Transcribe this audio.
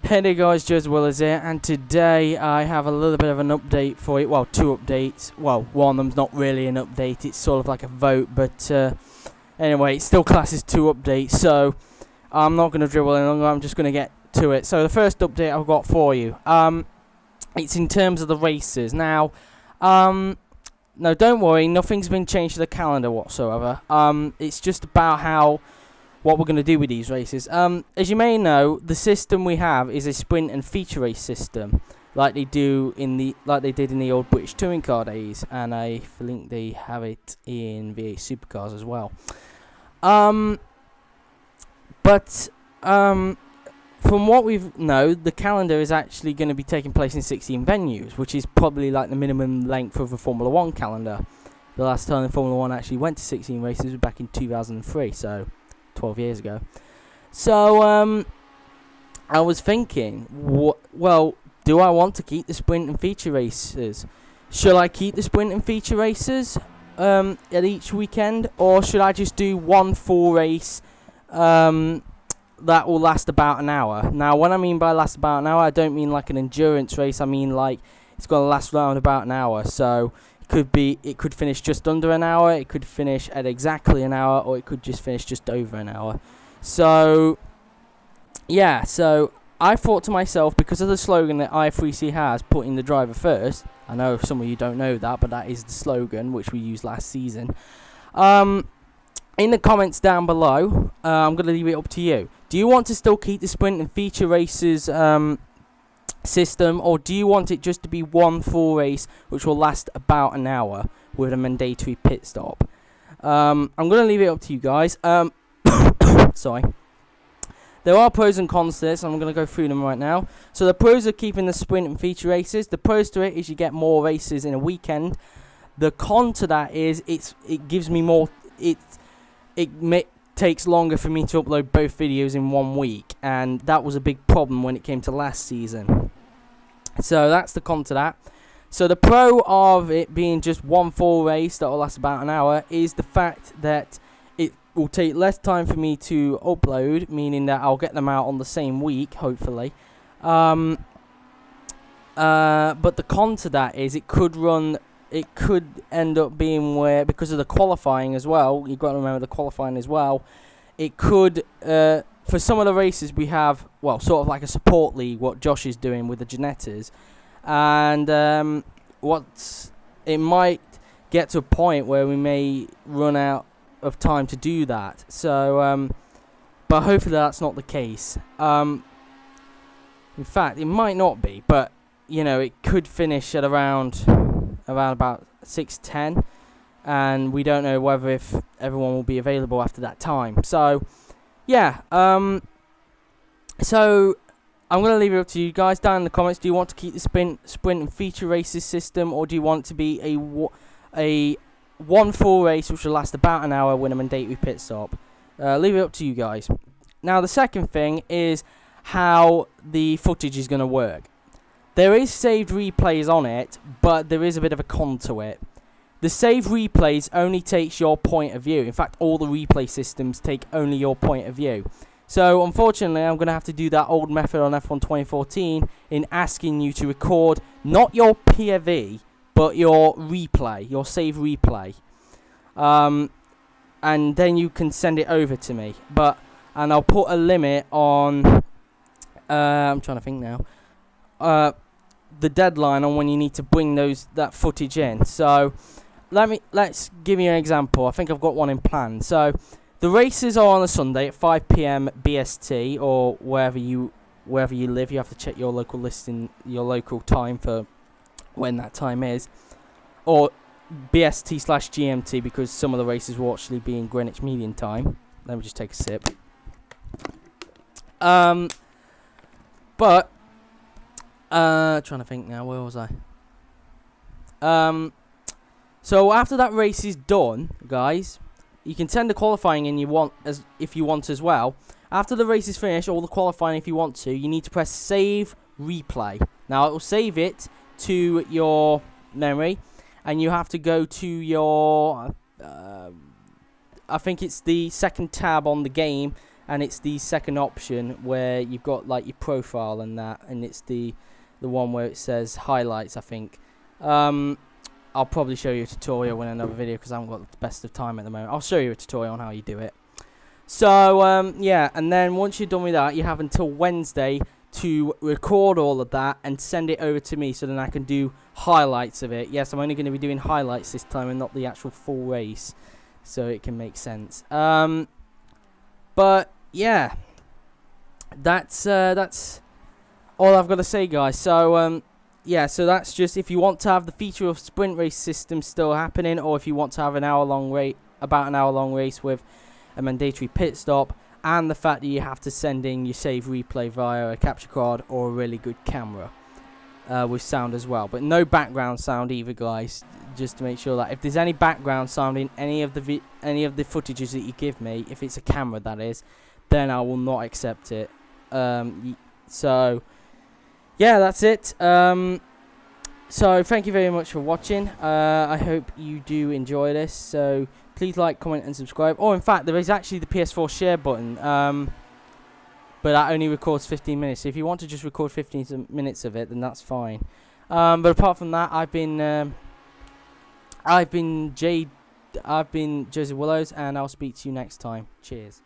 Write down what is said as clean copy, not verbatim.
Hey there guys, Joe's Willis here, and today I have a little bit of an update for you. Well, two updates. Well, one of them's not really an update, it's sort of like a vote, but anyway, it still classes two updates, so I'm not going to dribble any longer, I'm just going to get to it. So the first update I've got for you, it's in terms of the races. Now, no, don't worry, nothing's been changed to the calendar whatsoever. It's just about what we're going to do with these races. As you may know, the system we have is a sprint and feature race system, like they did in the old British touring car days, and I think they have it in V8 supercars as well. From what we know, the calendar is actually going to be taking place in 16 venues, which is probably like the minimum length of a Formula 1 calendar. The last time the Formula 1 actually went to 16 races was back in 2003, so 12 years ago. So I was thinking, well, do I want to keep the sprint and feature races? Should I keep the sprint and feature races at each weekend, or should I just do one full race that will last about an hour? Now, what I mean by last about an hour, I don't mean like an endurance race. I mean like it's going to last around about an hour. So it could finish just under an hour, it could finish at exactly an hour, or it could just finish just over an hour. So yeah, so I thought to myself, because of the slogan that IF3C has, putting the driver first. I know some of you don't know that, but that is the slogan which we used last season. In the comments down below, I'm going to leave it up to you. Do you want to still keep the sprint and feature races system, or do you want it just to be one full race which will last about an hour with a mandatory pit stop? I'm going to leave it up to you guys. Sorry. There are pros and cons to this, and I'm going to go through them right now. So the pros of keeping the sprint and feature races. The pros to it is you get more races in a weekend. The con to that is it gives me more. It takes longer for me to upload both videos in 1 week, and that was a big problem when it came to last season. So that's the con to that. So the pro of it being just one full race that will last about an hour is the fact that it will take less time for me to upload, meaning that I'll get them out on the same week, hopefully. But the con to that is it could end up being where, because of the qualifying as well, you've got to remember the qualifying as well, it could, for some of the races we have, well, sort of like a support league, what Josh is doing with the Janettas, and it might get to a point where we may run out of time to do that, so, but hopefully that's not the case. In fact, it might not be, but, you know, it could finish at around about 6:10, and we don't know whether if everyone will be available after that time. So yeah, so I'm going to leave it up to you guys down in the comments. Do you want to keep the sprint and feature races system, or do you want it to be a one full race which will last about an hour with a mandatory pit stop? Leave it up to you guys. Now the second thing is how the footage is going to work. There is saved replays on it, but there is a bit of a con to it. The saved replays only takes your point of view. In fact, all the replay systems take only your point of view. So, unfortunately, I'm going to have to do that old method on F1 2014 in asking you to record not your POV, but your replay, your saved replay. And then you can send it over to me. And I'll put a limit on, I'm trying to think now, the deadline on when you need to bring that footage in. So let's give you an example. I think I've got one in plan. So the races are on a Sunday at 5 PM BST, or wherever you live. You have to check your local listing, your local time for when that time is, or BST/GMT, because some of the races will actually be in Greenwich Median Time. Let me just take a sip. But trying to think now, where was I? So after that race is done, guys, you can send the qualifying in if you want as well. After the race is finished, all the qualifying if you want to, you need to press save replay. Now it will save it to your memory, and you have to go to your I think it's the second tab on the game, and it's the second option where you've got like your profile and that, and it's the one where it says highlights, I think. I'll probably show you a tutorial in another video because I haven't got the best of time at the moment. I'll show you a tutorial on how you do it. So yeah, and then once you're done with that, you have until Wednesday to record all of that and send it over to me, so then I can do highlights of it. Yes, I'm only going to be doing highlights this time and not the actual full race, so it can make sense. But yeah, that's all I've got to say, guys. So yeah, so that's just if you want to have the feature of sprint race system still happening, or if you want to have about an hour long race with a mandatory pit stop, and the fact that you have to send in your save replay via a capture card or a really good camera with sound as well, but no background sound either, guys. Just to make sure that if there's any background sound in any of the footages that you give me, if it's a camera that is, then I will not accept it. So yeah, that's it. So thank you very much for watching. I hope you do enjoy this. So please like, comment and subscribe. Oh, in fact, there is actually the PS4 share button, but that only records 15 minutes. So if you want to just record 15 minutes of it, then that's fine. But apart from that, I've been Joseph Willows, and I'll speak to you next time. Cheers.